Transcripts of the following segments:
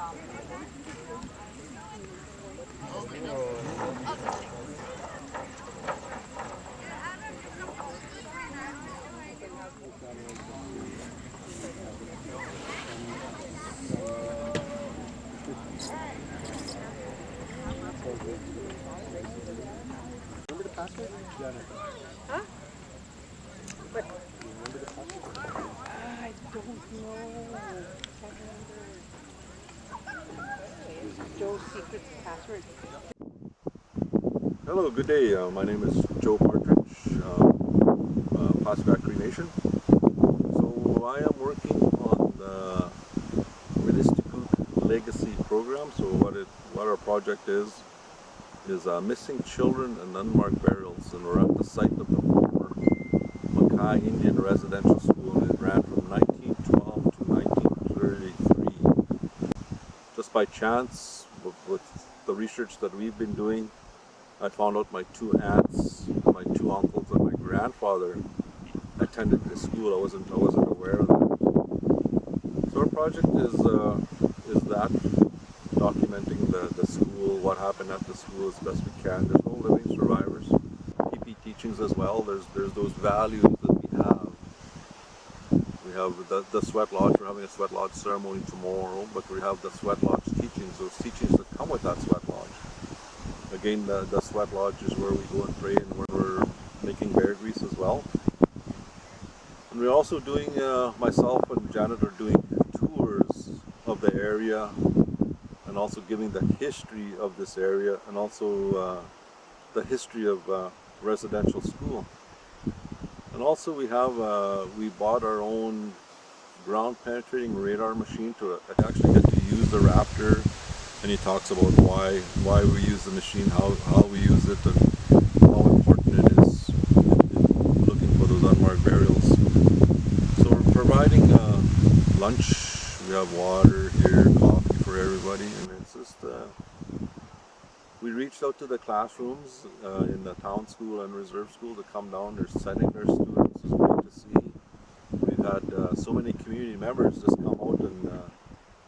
Remember the password? Janet. Huh? But Remember the password? I don't know. Can't remember. Joe's secret password. Hello, good day. My name is Joe Partridge, Pacific Cree Nation. So I am working on the Ministicook Legacy Program. So what our project is missing children and unmarked burials, and we're at the site of the former Mackay Indian Residential School, and it ran from 1912 to 1933. Just by chance, with the research that we've been doing, I found out my two aunts, my two uncles, and my grandfather attended this school. I wasn't aware of that. So our project is that documenting the school, what happened at the school as best we can. There's no living survivors. PP teachings as well. There's those values that we have. We have the sweat lodge. We're having a sweat lodge ceremony tomorrow, but we have the sweat lodge teachings. Those teachings that come with that sweat lodge. Again, the sweat lodge is where we go and pray, and where we're making bear grease as well. And we're also doing, myself and Janet are doing tours of the area, and also giving the history of this area, and also the history of residential school. And also we bought our own ground penetrating radar machine to actually get to use the Raptor. And he talks about why we use the machine, how we use it, and how important it is in looking for those unmarked burials. So we're providing lunch. We have water here, coffee for everybody, and it's just we reached out to the classrooms in the town school and reserve school to come down. They're sending their students. It's great to see. We've had so many community members just come out and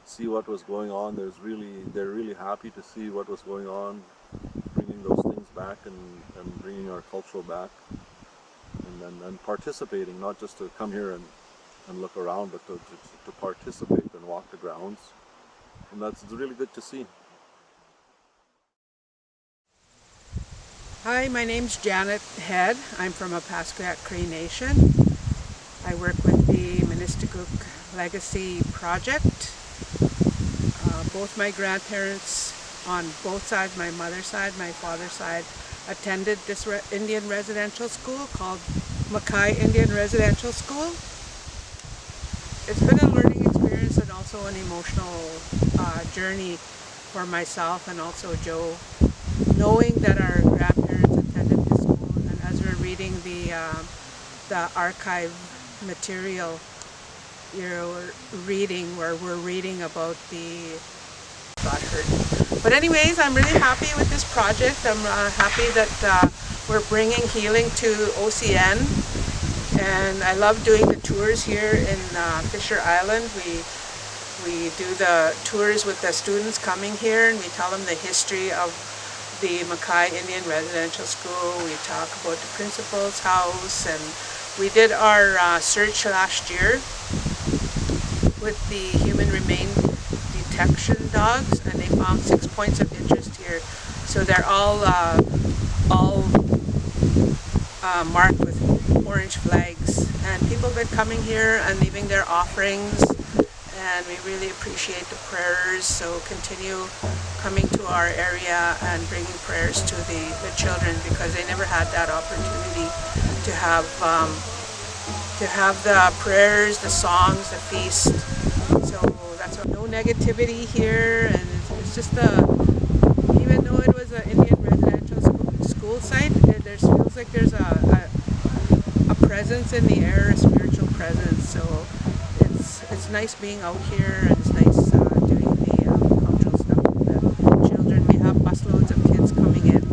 see what was going on. They're really happy to see what was going on, bringing those things back and bringing our cultural back, and participating, not just to come here and look around, but to participate and walk the grounds. And that's really good to see. Hi, my name's Janet Head. I'm from a Pasquat Cree Nation. I work with the Ministicook Legacy Project. Both my grandparents on both sides, my mother's side, my father's side, attended this Indian residential school called Mackay Indian Residential School. It's been a learning experience and also an emotional journey for myself and also Joe, knowing that our grandparents attended this school, and as we're reading the archive material, we're reading about the got hurt. But anyways, I'm really happy with this project. I'm happy that we're bringing healing to OCN, and I love doing the tours here in Fisher Island. We do the tours with the students coming here, and we tell them the history of the Mackay Indian Residential School. We talk about the principal's house, and we did our search last year with the human remain detection dogs, and they found 6 points of interest here. So they're all marked with orange flags, and people have been coming here and leaving their offerings, and we really appreciate the prayers. So continue coming to our area and bringing prayers to the children, because they never had that opportunity to have the prayers, the songs, the feast. So that's no negativity here, and it's just even though it was an Indian residential school site, there feels like there's a presence in the air, a spiritual presence. So it's nice being out here, and it's nice doing the cultural stuff with the children. We have busloads of kids coming in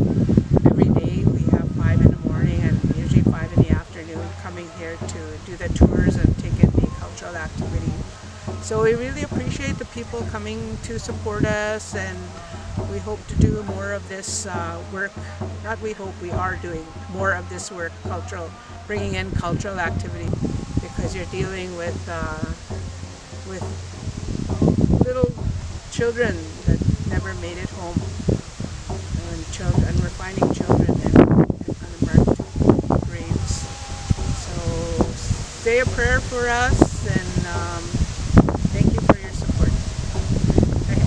every day. We have 5 in the morning and usually 5 in the afternoon coming here to do the tours and take in the cultural activity. So So we really appreciate the people coming to support us, and we hope to do more of this work. Not we hope, we are doing more of this work, bringing in cultural activity, because you're dealing with little children that never made it home, and we're finding children in unmarked graves. So say a prayer for us, and thank you for your support. Okay.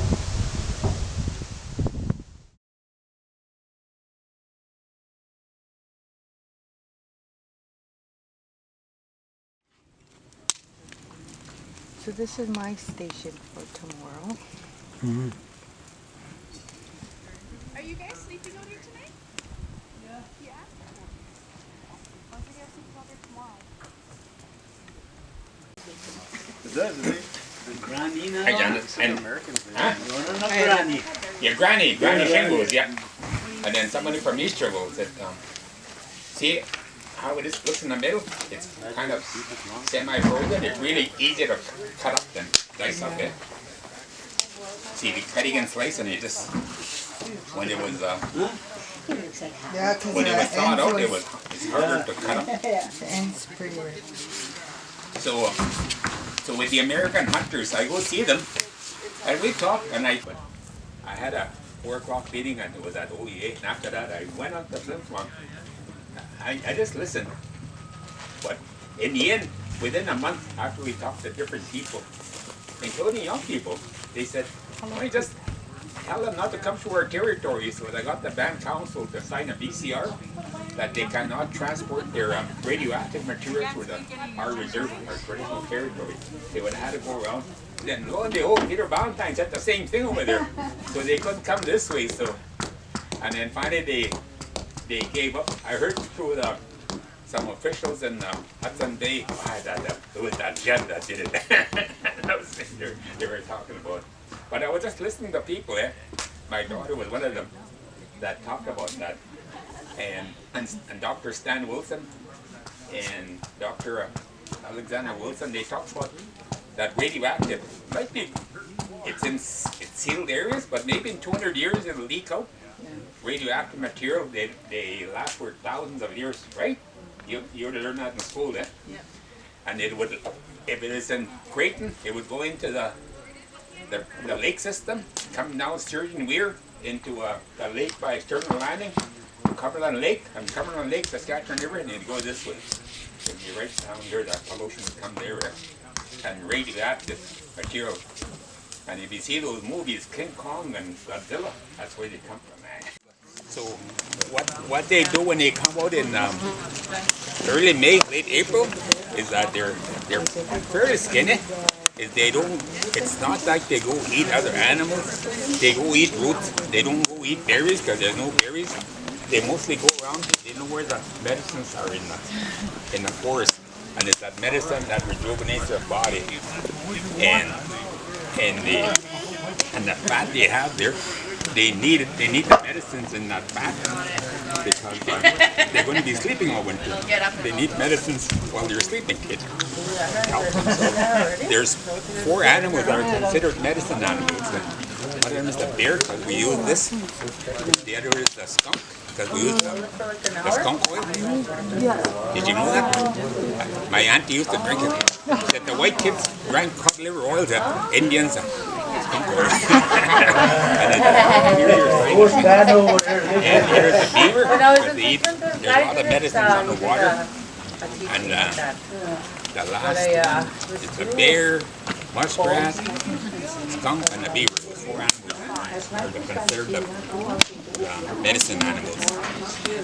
So this is my station for tomorrow. Are you guys sleeping out here tonight? Yeah. Yeah? I'll give you guys sleep out here tomorrow. Hi, Janet. And, huh? Granny. Yeah, Granny Shingle, yeah. And then somebody from Easter said, see how it is, looks in the middle? It's kind of semi-frozen. It's really easy to cut up and dice up it. See, the cutting and slicing, it just, when it was thawed out, it's harder to cut up. The end's prettier. So with the American Hunters, I go see them, and we talk, and I had a 4 o'clock meeting, and it was at OEA, and after that I went on to Flin Flon. I just listened, but in the end, within a month after we talked to different people, including young people, they said, why don't you just tell them not to come to our territory? So I got the band council to sign a VCR that they cannot transport their radioactive material to our reserve, our traditional territory. They would have had to go around. Then lo and behold, Peter Valentine said the same thing over there. So they couldn't come this way. So, and then finally they gave up. I heard through some officials in Hudson Bay, it was that Jen that did it. That was they were talking about. But I was just listening to people. My daughter was one of them that talked about that. And Dr. Stan Wilson and Dr. Alexander Wilson, they talked about that radioactive. Might be, it's in sealed areas, but maybe in 200 years it'll leak out. Radioactive material, they last for thousands of years, right? You would have learned that in school, Yeah. And it would, if it is in Creighton, it would go into the lake system, come down Sturgeon Weir into the lake by External Landing, Cumberland Lake, and Cumberland Lake, Saskatchewan River, and it'd go this way. It'd be right down there, that pollution would come there, and radioactive material. And if you see those movies, King Kong and Godzilla, that's where they come from, man. So what they do when they come out in early May, late April, is that they're fairly skinny. Is they don't, it's not like they go eat other animals. They go eat roots. They don't go eat berries because there's no berries. They mostly go around. They know where the medicines are in the forest, and it's that medicine that rejuvenates their body. And the fat they have there, they need it. They need the medicines in that fat because they're going to be sleeping all winter. They need medicines while they're sleeping. It helps them. So there's 4 animals that are considered medicine animals. One of them is the bear because we use this. The other is the skunk because we use the skunk oil. Did you know that? My auntie used to drink it. That the white kids drank cod liver oil, that Indians skunk oil. And here's the beaver. They eat. There's a lot of medicines on the water. And the last is the bear, muskrat, skunk, and the beaver. Those 4 animals are considered the medicine animals.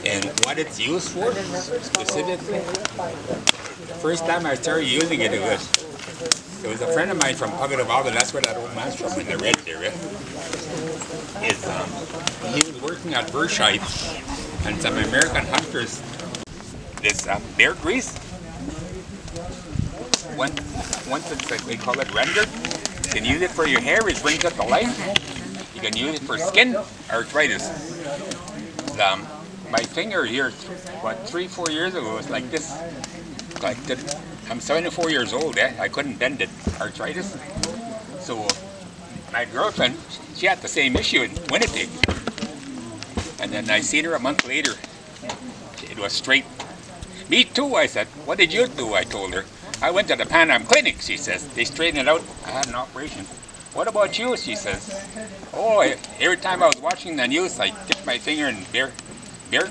And what it's used for, specifically, the first time I started using it, it was a friend of mine from Pagadavalga, that's where that old man's from in the red area. He was working at Bershite, and some American hunters, this bear grease, once it's like, they call it rendered, you can use it for your hair, it brings up the life. You can use it for skin arthritis. My finger here, what, 3-4 years ago, was like this. Like this. I'm 74 years old, I couldn't bend it. Arthritis. So my girlfriend, she had the same issue in Winnipeg. And then I seen her a month later. It was straight. Me too, I said. What did you do? I told her. I went to the Pan Am Clinic, she says. They straightened it out. I had an operation. What about you? She says. Oh, every time I was watching the news, I dipped my finger in bear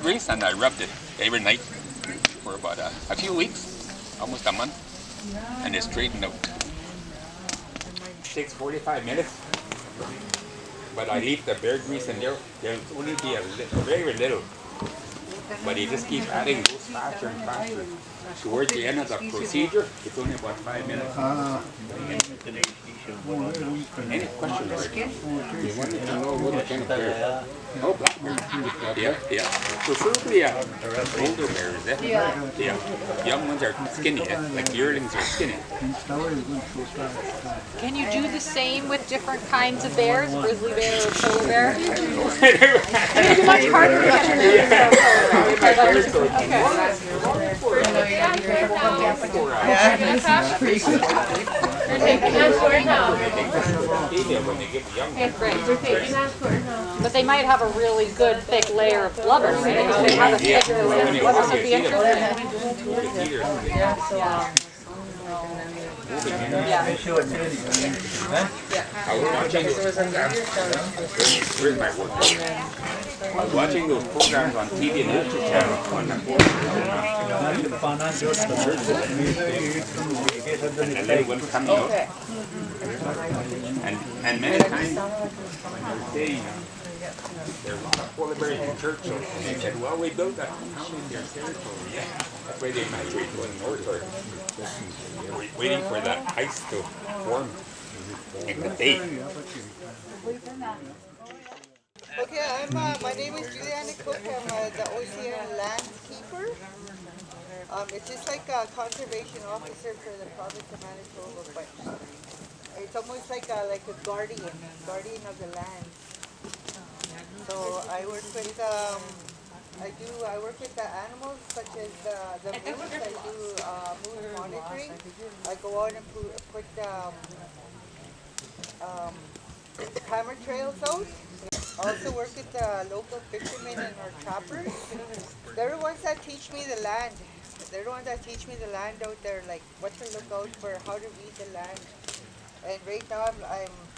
grease and I rubbed it every night for about a few weeks, almost a month, and it straightened out. It takes 45 minutes, but I leave the bear grease in there. There'll only be very little, but you just keep adding, it goes faster and faster. Towards the end of the procedure, it's only about 5 minutes. Any questions? You wanted to know what kind of bear? Oh, black bear. Yeah. Preferably older bears. Yeah. Young ones are skinny. Like yearlings are skinny. Can you do the same with different kinds of bears? Grizzly bear or polar bear? It's much harder to get But they might have a really good thick layer of blubber, right? If they have a thicker layer of blubber, so it'd be interesting. Where's my work? I was watching those programs on TV and Nature Channel on the and then one coming out. And many times they say there's a lot of polar bears in Churchill. And they said, well, we built that town in their territory. Yeah, that's why they migrate going northward. They're waiting for the ice to form in the bay. Okay, my name is Juliana Cook. I'm the OCN landskeeper. It's just like a conservation officer for the province of Manitoba, but it's almost like a guardian of the land. So I work with I work with the animals such as the moose. I do moose monitoring. I go out and put hammer trails out. I also work with the local fishermen and our trappers. They're the ones that teach me the land. They're the ones that teach me the land out there, like what to look out for, how to read the land. And right now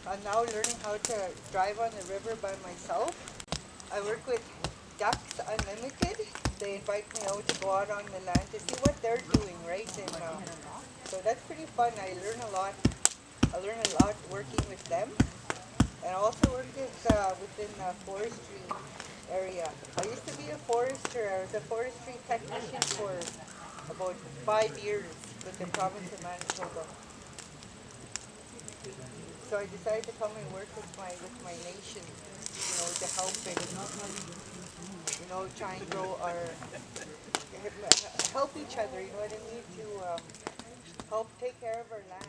I'm now learning how to drive on the river by myself. I work with Ducks Unlimited. They invite me out to go out on the land to see what they're doing, right? And so that's pretty fun. I learn a lot. I learn a lot working with them. And I also work within the forestry area. I used to be a forester. I was a forestry technician for about 5 years with the province of Manitoba. So I decided to come and work with my nation, to help and try and grow help each other. You know what I mean? To help take care of our land.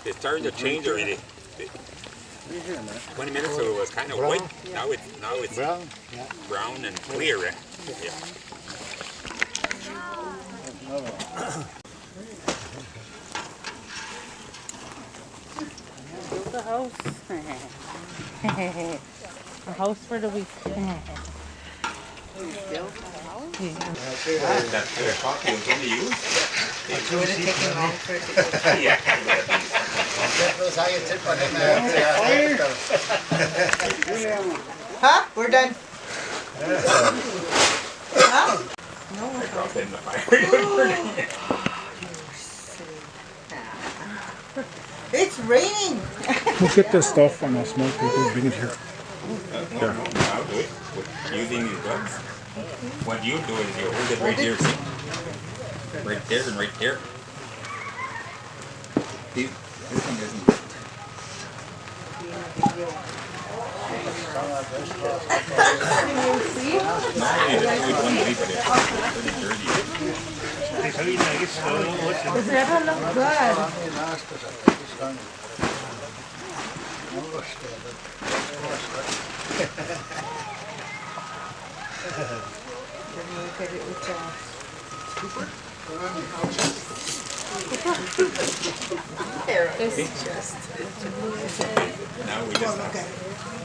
It started to change already. 20 minutes ago it was kind of white. Now it's brown and clear. Yeah. Built a house. A house for the week. That coffee was only used? It would have taken long for it to Yeah. Huh? We're done. Huh? Drop it in the fire. It's raining. We'll get this stuff on a smoke. We'll bring it here. No, I'll do it. Using these gloves. What you do is you hold it right here, see? Right there and right there. See, this one isn't. Normally the food wouldn't be, but it's pretty dirty. Does it ever look good? Then you look at it with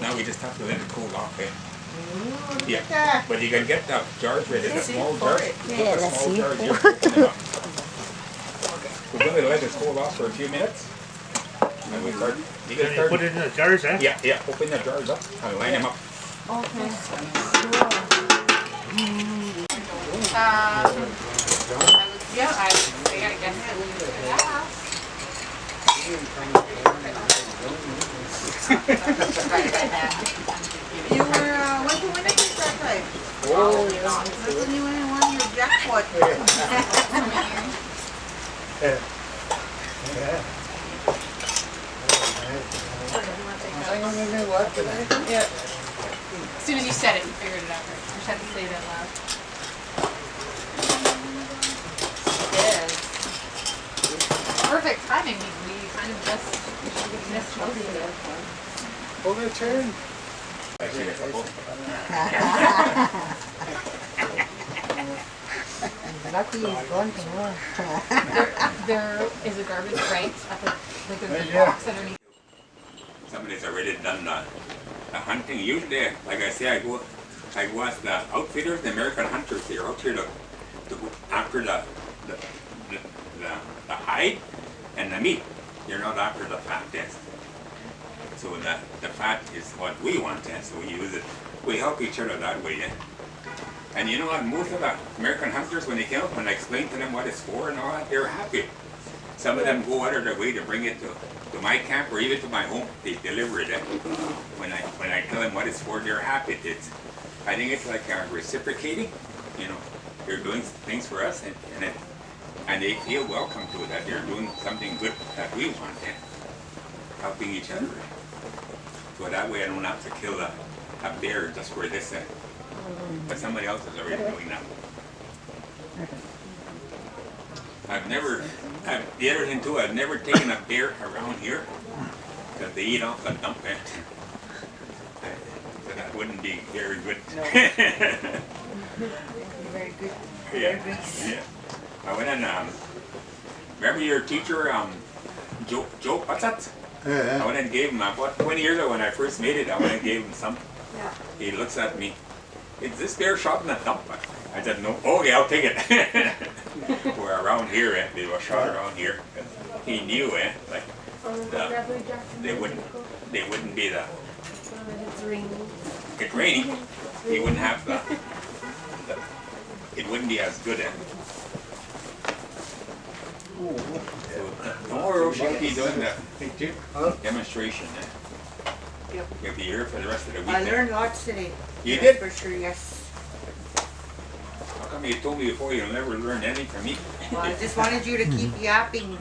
Now we just have to let it cool off. Yeah, but you can get the jars ready, the small jars. Yeah, let's see. We're going to let it cool off for a few minutes. And we start. You can start. Put it in the jars, eh? Yeah. Open the jars up and line them up. Okay. Yeah, I guess. You were, went to Winnipeg that time? Oh, yeah. That's when you went and won your jackpot. As soon as you said it, you figured it out. Right? You just had to say it out loud. Perfect timing. We kind of just missed most of it. Hold their turn. Actually, a couple. Lucky he's gone tomorrow. There is a garbage right at the like there's a Yeah. box underneath. Somebody's already done the hunting. Usually, like I say, I go as the outfitters, the American hunters. They're out here to go after the hide and the meat. You're not after the fat test. So the fat is what we want, and so we use it. We help each other that way. And you know what? Most of the American hunters, when they come up, when I explain to them what it's for and all that, they're happy. Some of them go out of their way to bring it to my camp or even to my home. They deliver it. When I tell them what it's for, they're happy. I think it's like reciprocating. You know, they're doing things for us, and they feel welcome to it, that they're doing something good that we want, helping each other. So that way I don't have to kill a bear just for this, but somebody else is already doing that. The other thing too, I've never taken a bear around here, because they eat off the dump. So that wouldn't be very good. No. Very good. Yeah. I went and remember your teacher, Joe Patsat? I went and gave him, about 20 years ago when I first made it, I went and gave him some. Yeah. He looks at me, is this bear shot in the dump? I said, no. Okay, I'll take it. We're around here, they were shot around here. He knew, like, they wouldn't be the, it's raining, he wouldn't have it wouldn't be as good. So tomorrow she'll be doing the demonstration. Yep. You'll be here for the rest of the week. I learned lots today. You That's did? for sure, yes. How come you told me before you'll never learn anything from me? Well, I just wanted you to keep yapping.